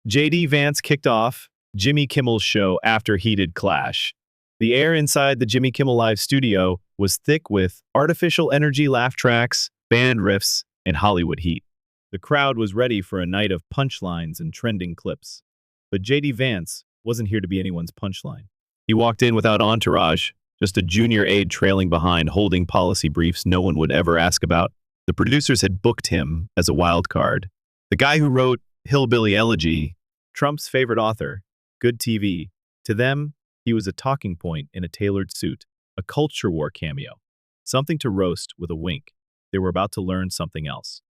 JD Vance kicked off Jimmy Kimmel's show after heated clash. The air inside the Jimmy Kimmel Live studio was thick with artificial energy laugh tracks, band riffs, and Hollywood heat. The crowd was ready for a night of punchlines and trending clips. But JD Vance wasn't here to be anyone's punchline. He walked in without entourage, just a junior aide trailing behind holding policy briefs no one would ever ask about. The producers had booked him as a wild card. The guy who wrote Hillbilly Elegy, Trump's favorite author, good TV. To them, he was a talking point in a tailored suit, a culture war cameo, something to roast with a wink. They were about to learn something else.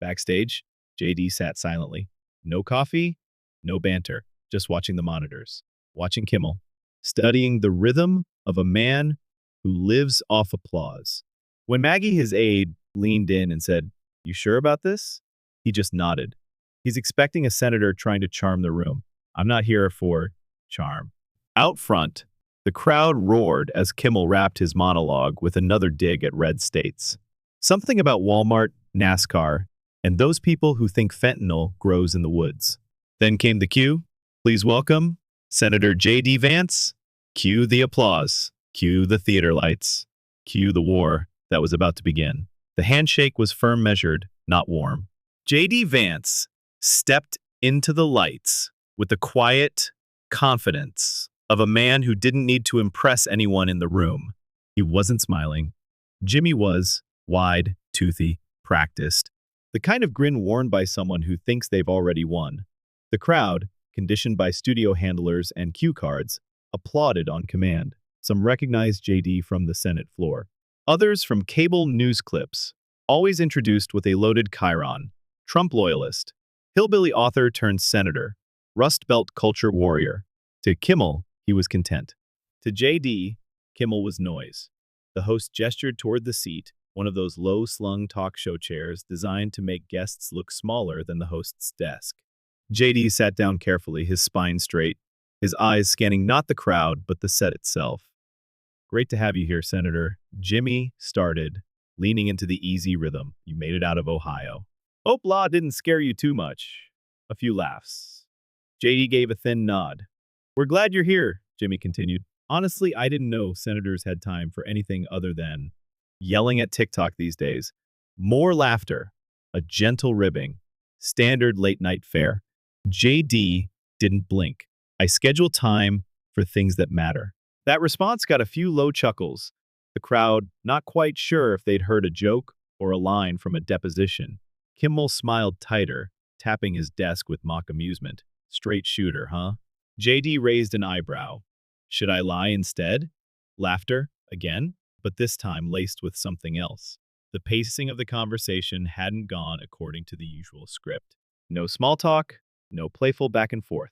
Backstage, JD sat silently. No coffee, no banter, just watching the monitors, watching Kimmel, studying the rhythm of a man who lives off applause. When Maggie, his aide, leaned in and said, "You sure about this?" He just nodded. He's expecting a senator trying to charm the room. I'm not here for charm. Out front, the crowd roared as Kimmel wrapped his monologue with another dig at red states. Something about Walmart, NASCAR, and those people who think fentanyl grows in the woods. Then came the cue. Please welcome Senator J.D. Vance. Cue the applause. Cue the theater lights. Cue the war that was about to begin. The handshake was firm measured, not warm. J.D. Vance stepped into the lights with the quiet confidence of a man who didn't need to impress anyone in the room. He wasn't smiling. Jimmy was wide, toothy, practiced, the kind of grin worn by someone who thinks they've already won. The crowd, conditioned by studio handlers and cue cards, applauded on command. Some recognized JD from the Senate floor. Others from cable news clips, always introduced with a loaded chyron. Trump loyalist, hillbilly author turned senator, Rust Belt culture warrior. To Kimmel, he was content. To JD, Kimmel was noise. The host gestured toward the seat, one of those low-slung talk show chairs designed to make guests look smaller than the host's desk. JD sat down carefully, his spine straight, his eyes scanning not the crowd, but the set itself. Great to have you here, Senator. Jimmy started, leaning into the easy rhythm. You made it out of Ohio. Hope law didn't scare you too much. A few laughs. JD gave a thin nod. We're glad you're here, Jimmy continued. Honestly, I didn't know senators had time for anything other than yelling at TikTok these days. More laughter, a gentle ribbing, standard late-night fare. JD didn't blink. I schedule time for things that matter. That response got a few low chuckles. The crowd, not quite sure if they'd heard a joke or a line from a deposition. Kimmel smiled tighter, tapping his desk with mock amusement. Straight shooter, huh? JD raised an eyebrow. Should I lie instead? Laughter, again, but this time laced with something else. The pacing of the conversation hadn't gone according to the usual script. No small talk, no playful back and forth.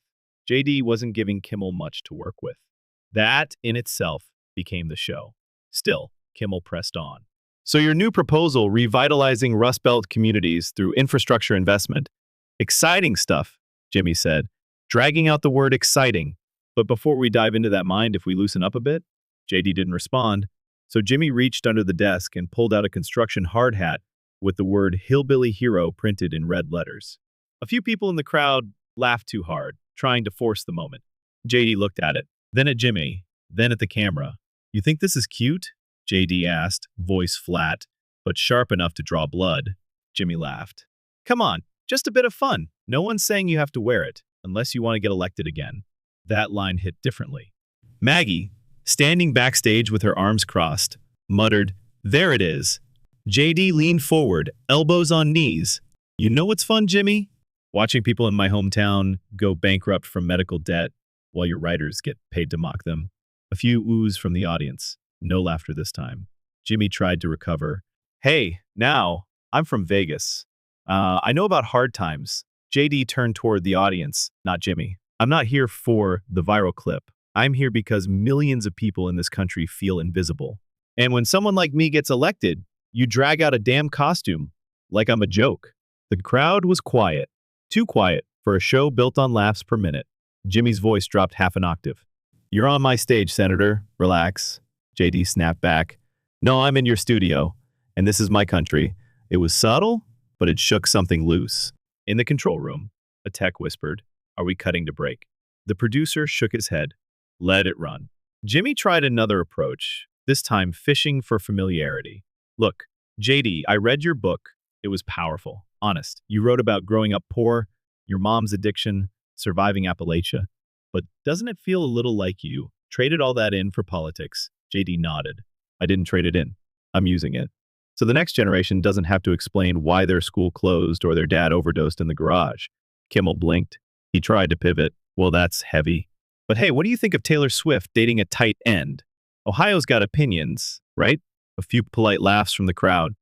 JD wasn't giving Kimmel much to work with. That, in itself, became the show. Still, Kimmel pressed on. So your new proposal, revitalizing Rust Belt communities through infrastructure investment. Exciting stuff, Jimmy said, dragging out the word exciting. But before we dive into that, mind if we loosen up a bit? JD didn't respond, so Jimmy reached under the desk and pulled out a construction hard hat with the word Hillbilly Hero printed in red letters. A few people in the crowd laughed too hard, trying to force the moment. JD looked at it, then at Jimmy, then at the camera. You think this is cute? JD asked, voice flat, but sharp enough to draw blood. Jimmy laughed. Come on, just a bit of fun. No one's saying you have to wear it, unless you want to get elected again. That line hit differently. Maggie, standing backstage with her arms crossed, muttered, There it is. JD leaned forward, elbows on knees. You know what's fun, Jimmy? Watching people in my hometown go bankrupt from medical debt while your writers get paid to mock them. A few oohs from the audience. No laughter this time. Jimmy tried to recover. Hey, now, I'm from Vegas. I know about hard times. JD turned toward the audience, not Jimmy. I'm not here for the viral clip. I'm here because millions of people in this country feel invisible. And when someone like me gets elected, you drag out a damn costume like I'm a joke. The crowd was quiet. Too quiet for a show built on laughs per minute. Jimmy's voice dropped half an octave. You're on my stage, Senator. Relax. JD snapped back. No, I'm in your studio, and this is my country. It was subtle, but it shook something loose. In the control room, a tech whispered, Are we cutting to break? The producer shook his head. Let it run. Jimmy tried another approach, this time fishing for familiarity. Look, JD, I read your book. It was powerful. Honest. You wrote about growing up poor, your mom's addiction, surviving Appalachia. But doesn't it feel a little like you traded all that in for politics? JD nodded. I didn't trade it in. I'm using it. So the next generation doesn't have to explain why their school closed or their dad overdosed in the garage. Kimmel blinked. He tried to pivot. Well, that's heavy. But hey, what do you think of Taylor Swift dating a tight end? Ohio's got opinions, right? A few polite laughs from the crowd.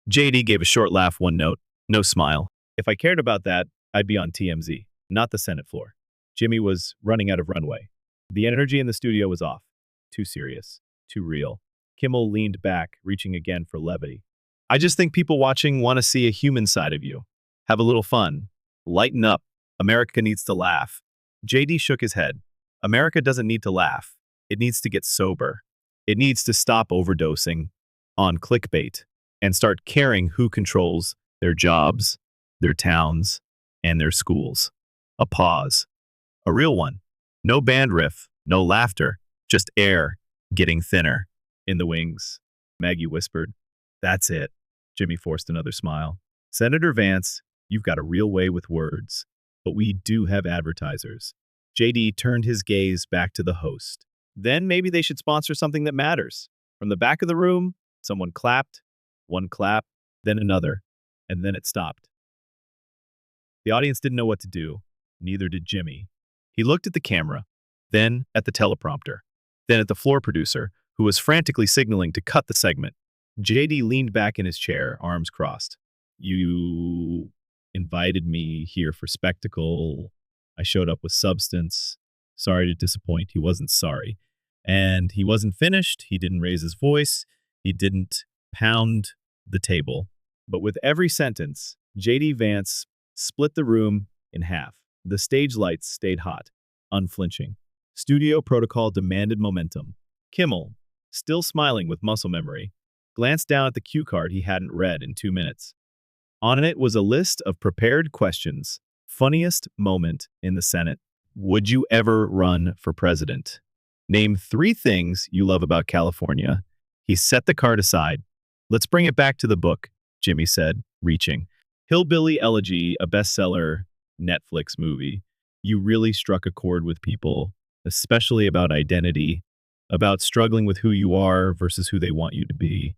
JD gave a short laugh, one note. No smile. If I cared about that, I'd be on TMZ, not the Senate floor. Jimmy was running out of runway. The energy in the studio was off. Too serious. Too real. Kimmel leaned back, reaching again for levity. I just think people watching want to see a human side of you. Have a little fun. Lighten up. America needs to laugh. JD shook his head. America doesn't need to laugh. It needs to get sober. It needs to stop overdosing on clickbait and start caring who controls their jobs, their towns, and their schools. A pause. A real one. No band riff, no laughter, just air getting thinner in the wings. Maggie whispered. That's it. Jimmy forced another smile. Senator Vance, you've got a real way with words, but we do have advertisers. JD turned his gaze back to the host. Then maybe they should sponsor something that matters. From the back of the room, someone clapped, one clap, then another, and then it stopped. The audience didn't know what to do. Neither did Jimmy. He looked at the camera, then at the teleprompter, then at the floor producer, who was frantically signaling to cut the segment. JD leaned back in his chair, arms crossed. You invited me here for spectacle. I showed up with substance. Sorry to disappoint. He wasn't sorry. And he wasn't finished. He didn't raise his voice. He didn't pound the table. But with every sentence, JD Vance split the room in half. The stage lights stayed hot, unflinching. Studio protocol demanded momentum. Kimmel, still smiling with muscle memory, glanced down at the cue card he hadn't read in 2 minutes. On it was a list of prepared questions. Funniest moment in the Senate. Would you ever run for president? Name 3 things you love about California. He set the card aside. Let's bring it back to the book, Jimmy said, reaching. Hillbilly Elegy, a bestseller Netflix movie. You really struck a chord with people, especially about identity, about struggling with who you are versus who they want you to be.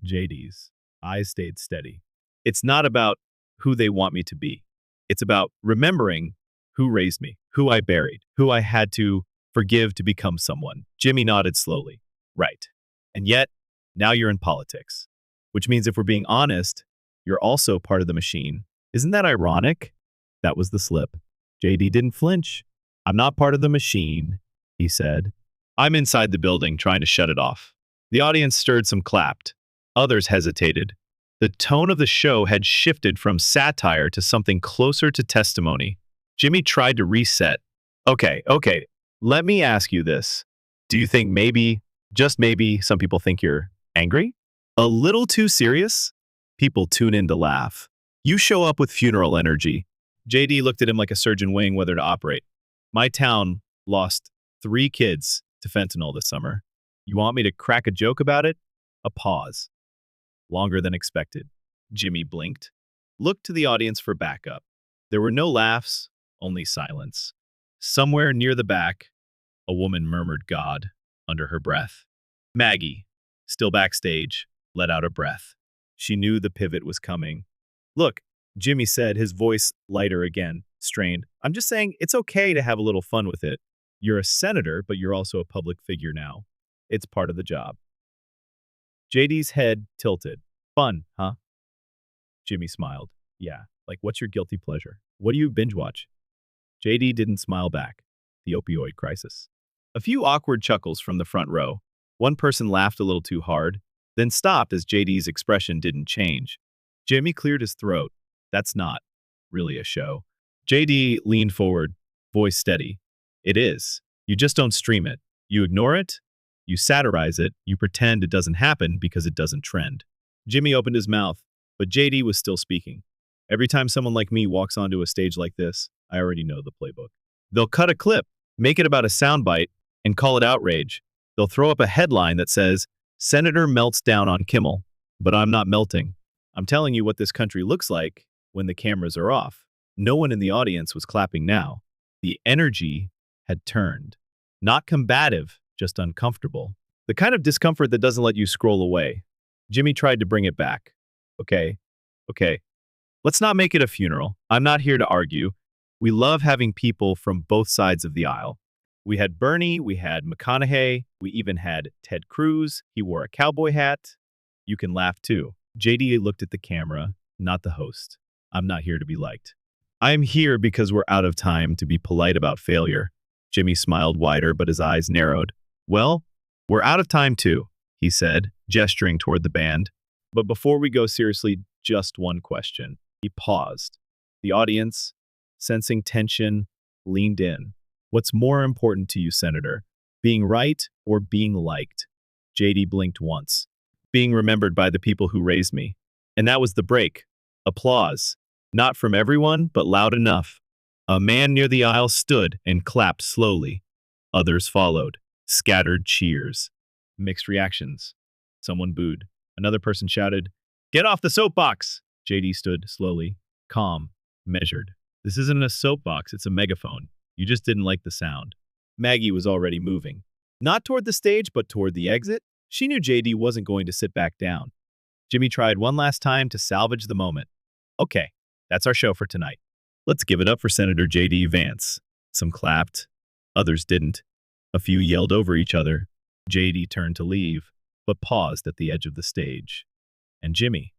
JD's eyes stayed steady. It's not about who they want me to be. It's about remembering who raised me, who I buried, who I had to forgive to become someone. Jimmy nodded slowly. Right. And yet, now you're in politics. Which means if we're being honest, you're also part of the machine. Isn't that ironic? That was the slip. JD didn't flinch. I'm not part of the machine, he said. I'm inside the building trying to shut it off. The audience stirred, some clapped. Others hesitated. The tone of the show had shifted from satire to something closer to testimony. Jimmy tried to reset. Okay, let me ask you this. Do you think maybe, just maybe, some people think you're angry? A little too serious? People tune in to laugh. You show up with funeral energy. JD looked at him like a surgeon weighing whether to operate. My town lost 3 kids to fentanyl this summer. You want me to crack a joke about it? A pause. Longer than expected. Jimmy blinked. Looked to the audience for backup. There were no laughs, only silence. Somewhere near the back, a woman murmured God under her breath. Maggie, still backstage, let out a breath. She knew the pivot was coming. Look, Jimmy said, his voice lighter again, strained. I'm just saying it's okay to have a little fun with it. You're a senator, but you're also a public figure now. It's part of the job. JD's head tilted. Fun, huh? Jimmy smiled. Yeah, like what's your guilty pleasure? What do you binge watch? JD didn't smile back. The opioid crisis. A few awkward chuckles from the front row. One person laughed a little too hard, then stopped as JD's expression didn't change. Jimmy cleared his throat. That's not really a show. JD leaned forward, voice steady. It is. You just don't stream it. You ignore it. You satirize it. You pretend it doesn't happen because it doesn't trend. Jimmy opened his mouth, but JD was still speaking. Every time someone like me walks onto a stage like this, I already know the playbook. They'll cut a clip, make it about a soundbite, and call it outrage. They'll throw up a headline that says, Senator melts down on Kimmel. But I'm not melting. I'm telling you what this country looks like when the cameras are off. No one in the audience was clapping now. The energy had turned. Not combative, just uncomfortable. The kind of discomfort that doesn't let you scroll away. Jimmy tried to bring it back. Okay, okay. Let's not make it a funeral. I'm not here to argue. We love having people from both sides of the aisle. We had Bernie, we had McConaughey, we even had Ted Cruz. He wore a cowboy hat. You can laugh too. JD looked at the camera, not the host. I'm not here to be liked. I am here because we're out of time to be polite about failure. Jimmy smiled wider, but his eyes narrowed. Well, we're out of time too, he said, gesturing toward the band. But before we go seriously, just one question. He paused. The audience, sensing tension, leaned in. What's more important to you, Senator? Being right or being liked? JD blinked once. Being remembered by the people who raised me. And that was the break. Applause. Not from everyone, but loud enough. A man near the aisle stood and clapped slowly. Others followed. Scattered cheers. Mixed reactions. Someone booed. Another person shouted, "Get off the soapbox!" JD stood slowly, calm, measured. This isn't a soapbox, it's a megaphone. You just didn't like the sound. Maggie was already moving. Not toward the stage, but toward the exit. She knew JD wasn't going to sit back down. Jimmy tried one last time to salvage the moment. Okay, that's our show for tonight. Let's give it up for Senator JD Vance. Some clapped. Others didn't. A few yelled over each other. JD turned to leave, but paused at the edge of the stage. And Jimmy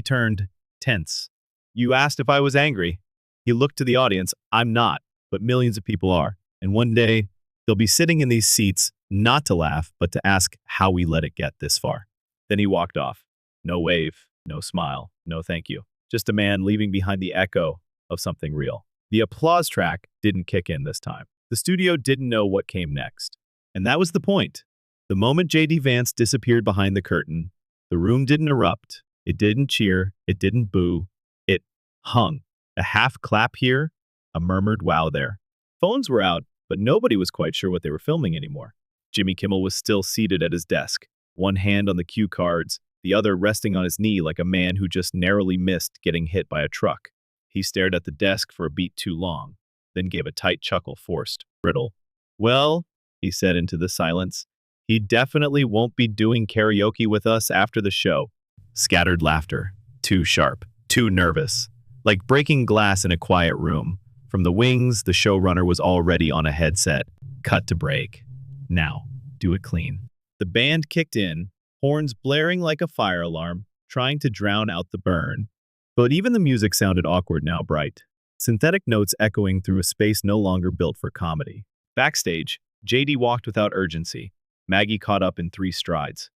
turned tense. You asked if I was angry. He looked to the audience. I'm not, but millions of people are. And one day, they'll be sitting in these seats, not to laugh, but to ask how we let it get this far. Then he walked off. No wave, no smile, no thank you. Just a man leaving behind the echo of something real. The applause track didn't kick in this time. The studio didn't know what came next. And that was the point. The moment JD Vance disappeared behind the curtain, the room didn't erupt. It didn't cheer. It didn't boo. It hung. A half clap here, a murmured wow there. Phones were out, but nobody was quite sure what they were filming anymore. Jimmy Kimmel was still seated at his desk, one hand on the cue cards, the other resting on his knee like a man who just narrowly missed getting hit by a truck. He stared at the desk for a beat too long, then gave a tight chuckle, forced, brittle. Well, he said into the silence, he definitely won't be doing karaoke with us after the show. Scattered laughter, too sharp, too nervous, like breaking glass in a quiet room. From the wings, the showrunner was already on a headset. Cut to break. Now, do it clean. The band kicked in, horns blaring like a fire alarm, trying to drown out the burn. But even the music sounded awkward now, bright. Synthetic notes echoing through a space no longer built for comedy. Backstage, JD walked without urgency. Maggie caught up in 3 strides.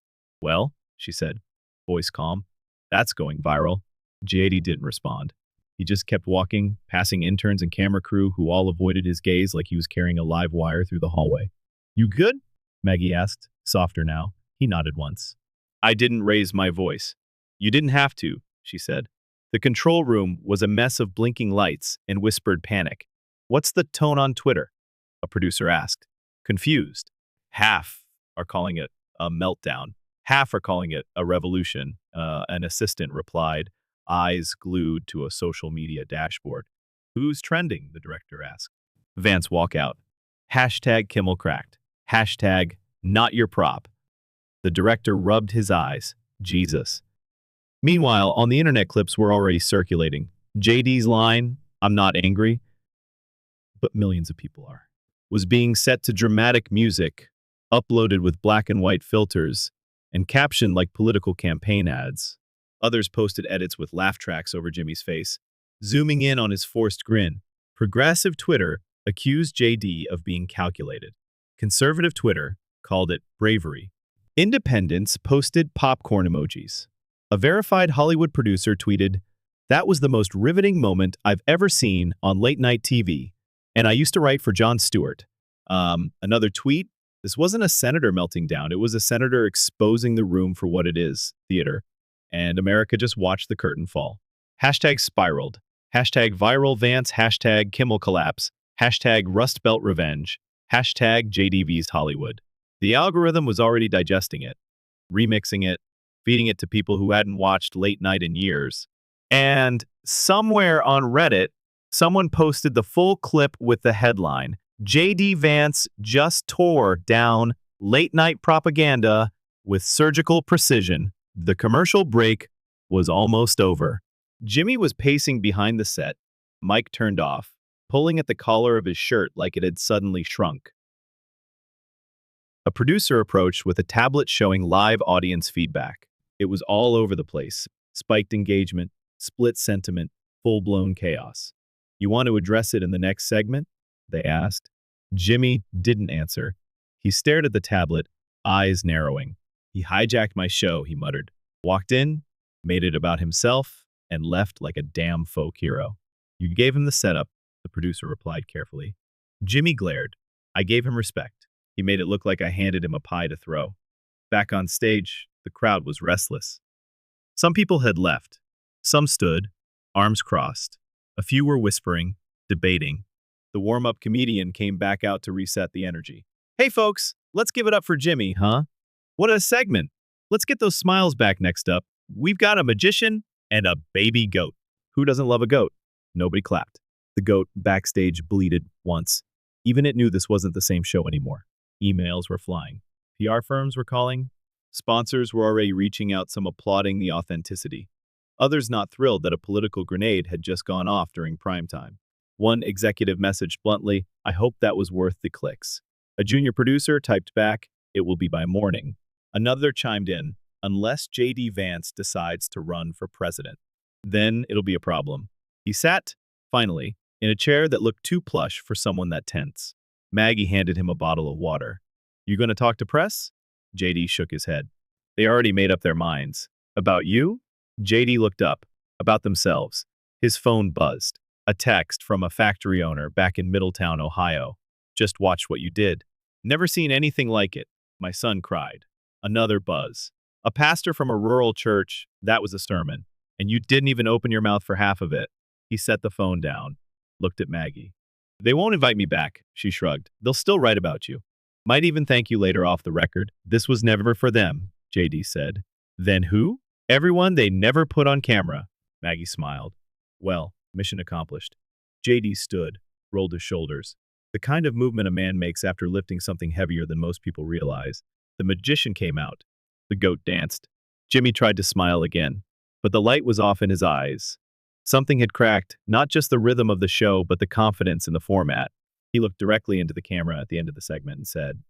Well, she said, voice calm. That's going viral. JD didn't respond. He just kept walking, passing interns and camera crew who all avoided his gaze like he was carrying a live wire through the hallway. You good? Maggie asked, softer now. He nodded once. I didn't raise my voice. You didn't have to, she said. The control room was a mess of blinking lights and whispered panic. What's the tone on Twitter? A producer asked. Confused. Half are calling it a meltdown. Half are calling it a revolution. An assistant replied, eyes glued to a social media dashboard. Who's trending? The director asked. Vance walkout. Hashtag Kimmel cracked. Hashtag not your prop. The director rubbed his eyes. Jesus. Meanwhile, on the internet clips were already circulating. JD's line, I'm not angry, but millions of people are, was being set to dramatic music, uploaded with black and white filters, and captioned like political campaign ads. Others posted edits with laugh tracks over Jimmy's face, zooming in on his forced grin. Progressive Twitter accused JD of being calculated. Conservative Twitter called it bravery. Independents posted popcorn emojis. A verified Hollywood producer tweeted, "That was the most riveting moment I've ever seen on late-night TV, and I used to write for Jon Stewart." Another tweet, this wasn't a senator melting down, it was a senator exposing the room for what it is, theater. And America just watched the curtain fall. Hashtag spiraled. Hashtag viral Vance. Hashtag Kimmel collapse. Hashtag Rust Belt Revenge. Hashtag JDV's Hollywood. The algorithm was already digesting it, remixing it, feeding it to people who hadn't watched late night in years. And somewhere on Reddit, someone posted the full clip with the headline, JD Vance just tore down late night propaganda with surgical precision. The commercial break was almost over. Jimmy was pacing behind the set, mic turned off, pulling at the collar of his shirt like it had suddenly shrunk. A producer approached with a tablet showing live audience feedback. It was all over the place. Spiked engagement, split sentiment, full-blown chaos. You want to address it in the next segment? They asked. Jimmy didn't answer. He stared at the tablet, eyes narrowing. He hijacked my show, he muttered. Walked in, made it about himself, and left like a damn folk hero. You gave him the setup, the producer replied carefully. Jimmy glared. I gave him respect. He made it look like I handed him a pie to throw. Back on stage, the crowd was restless. Some people had left. Some stood, arms crossed. A few were whispering, debating. The warm-up comedian came back out to reset the energy. Hey folks, let's give it up for Jimmy, huh? What a segment. Let's get those smiles back next up. We've got a magician and a baby goat. Who doesn't love a goat? Nobody clapped. The goat backstage bleated once. Even it knew this wasn't the same show anymore. Emails were flying. PR firms were calling. Sponsors were already reaching out, some applauding the authenticity. Others not thrilled that a political grenade had just gone off during prime time. One executive messaged bluntly, I hope that was worth the clicks. A junior producer typed back, it will be by morning. Another chimed in, unless JD Vance decides to run for president. Then it'll be a problem. He sat, finally, in a chair that looked too plush for someone that tense. Maggie handed him a bottle of water. You going to talk to press? JD shook his head. They already made up their minds. About you? JD looked up. About themselves. His phone buzzed. A text from a factory owner back in Middletown, Ohio. Just watched what you did. Never seen anything like it. My son cried. Another buzz. A pastor from a rural church. That was a sermon. And you didn't even open your mouth for half of it. He set the phone down. Looked at Maggie. They won't invite me back, she shrugged. They'll still write about you. Might even thank you later off the record. This was never for them, JD said. Then who? Everyone they never put on camera. Maggie smiled. Well, mission accomplished. JD stood, rolled his shoulders. The kind of movement a man makes after lifting something heavier than most people realize. The magician came out. The goat danced. Jimmy tried to smile again, but the light was off in his eyes. Something had cracked, not just the rhythm of the show, but the confidence in the format. He looked directly into the camera at the end of the segment and said,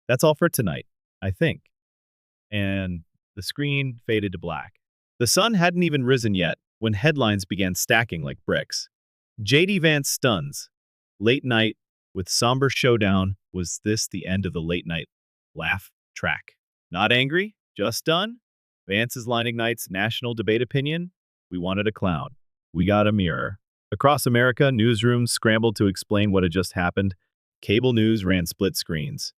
That's all for tonight, I think. And the screen faded to black. The sun hadn't even risen yet when headlines began stacking like bricks. JD Vance stuns. Late night with somber showdown. Was this the end of the late night laugh track? Not angry? Just done? Vance's line ignites national debate opinion. We wanted a clown. We got a mirror. Across America, newsrooms scrambled to explain what had just happened. Cable news ran split screens.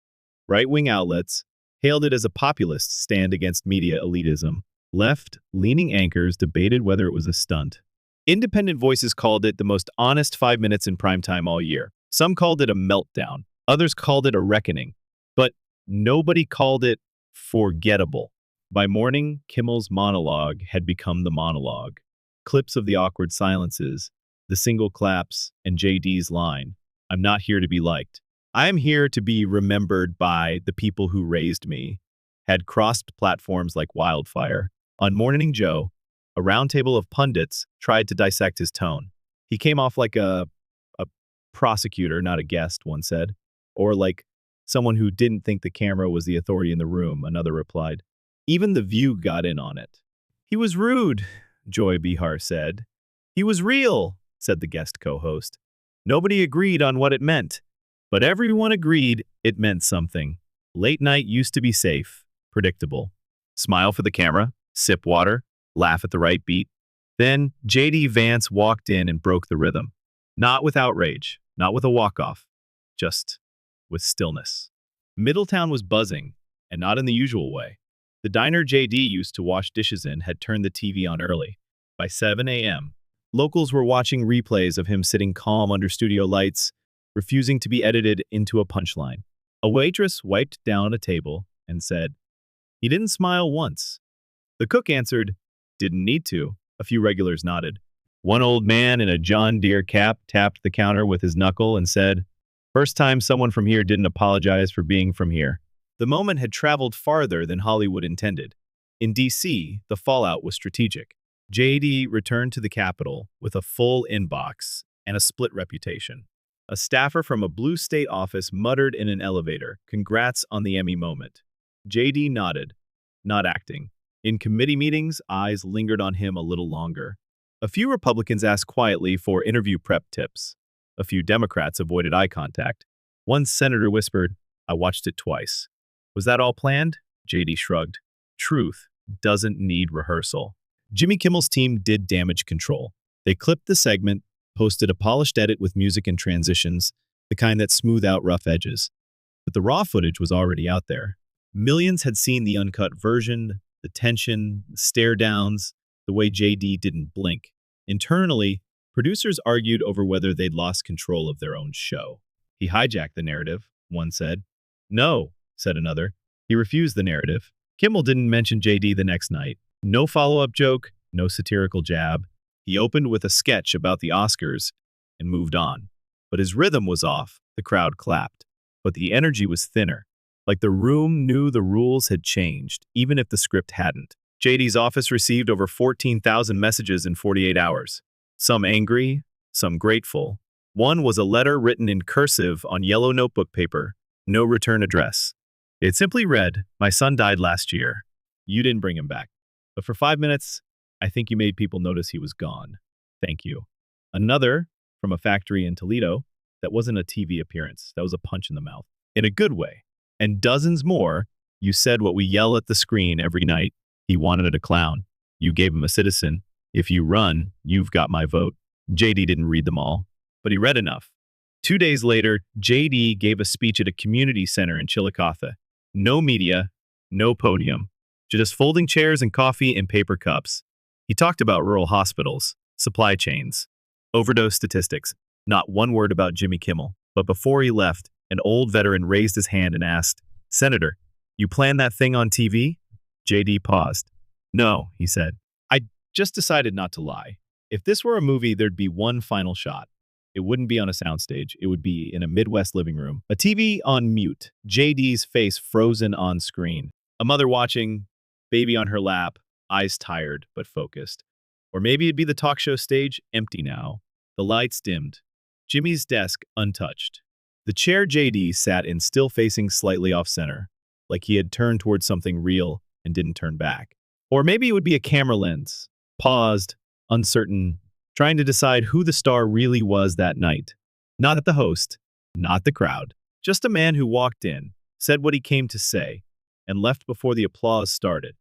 Right-wing outlets hailed it as a populist stand against media elitism. Left-leaning anchors debated whether it was a stunt. Independent voices called it the most honest 5 minutes in primetime all year. Some called it a meltdown. Others called it a reckoning. But nobody called it forgettable. By morning, Kimmel's monologue had become the monologue. Clips of the awkward silences, the single claps, and JD's line, I'm not here to be liked. I am here to be remembered by the people who raised me, had crossed platforms like wildfire. On Morning Joe, a roundtable of pundits tried to dissect his tone. He came off like a prosecutor, not a guest, one said. Or like someone who didn't think the camera was the authority in the room, another replied. Even The View got in on it. He was rude, Joy Behar said. He was real, said the guest co-host. Nobody agreed on what it meant, but everyone agreed it meant something. Late night used to be safe, predictable. Smile for the camera, sip water, laugh at the right beat. Then JD Vance walked in and broke the rhythm. Not with outrage, not with a walk-off, just with stillness. Middletown was buzzing, and not in the usual way. The diner JD used to wash dishes in had turned the TV on early. By 7 a.m., locals were watching replays of him sitting calm under studio lights, refusing to be edited into a punchline. A waitress wiped down a table and said, "He didn't smile once." The cook answered, "Didn't need to." A few regulars nodded. One old man in a John Deere cap tapped the counter with his knuckle and said, "First time someone from here didn't apologize for being from here." The moment had traveled farther than Hollywood intended. In D.C., the fallout was strategic. JD returned to the Capitol with a full inbox and a split reputation. A staffer from a blue state office muttered in an elevator, "Congrats on the Emmy moment." JD nodded, not acting. In committee meetings, eyes lingered on him a little longer. A few Republicans asked quietly for interview prep tips. A few Democrats avoided eye contact. One senator whispered, "I watched it twice." "Was that all planned?" JD shrugged. "Truth doesn't need rehearsal." Jimmy Kimmel's team did damage control. They clipped the segment, posted a polished edit with music and transitions, the kind that smooth out rough edges. But the raw footage was already out there. Millions had seen the uncut version, the tension, the stare downs, the way JD didn't blink. Internally, producers argued over whether they'd lost control of their own show. "He hijacked the narrative," one said. "No," said another. "He refused the narrative." Kimmel didn't mention JD the next night. No follow-up joke, no satirical jab. He opened with a sketch about the Oscars and moved on. But his rhythm was off. The crowd clapped. But the energy was thinner. Like the room knew the rules had changed, even if the script hadn't. JD's office received over 14,000 messages in 48 hours. Some angry, some grateful. One was a letter written in cursive on yellow notebook paper, no return address. It simply read, "My son died last year. You didn't bring him back. But for 5 minutes, I think you made people notice he was gone. Thank you." Another, from a factory in Toledo, that wasn't a TV appearance. That was a punch in the mouth. In a good way. And dozens more, "You said what we yell at the screen every night. He wanted a clown. You gave him a citizen. If you run, you've got my vote." JD didn't read them all, but he read enough. 2 days later, JD gave a speech at a community center in Chillicothe. No media, no podium. Just folding chairs and coffee in paper cups. He talked about rural hospitals, supply chains, overdose statistics. Not one word about Jimmy Kimmel. But before he left, an old veteran raised his hand and asked, "Senator, you planned that thing on TV?" JD paused. "No," he said. "I just decided not to lie. If this were a movie, there'd be one final shot. It wouldn't be on a soundstage. It would be in a Midwest living room. A TV on mute. JD's face frozen on screen. A mother watching, baby on her lap, eyes tired but focused. Or maybe it'd be the talk show stage, empty now. The lights dimmed. Jimmy's desk untouched. The chair JD sat in still facing slightly off-center, like he had turned towards something real and didn't turn back. Or maybe it would be a camera lens. Paused, uncertain, trying to decide who the star really was that night. Not the host, not the crowd. Just a man who walked in, said what he came to say, and left before the applause started.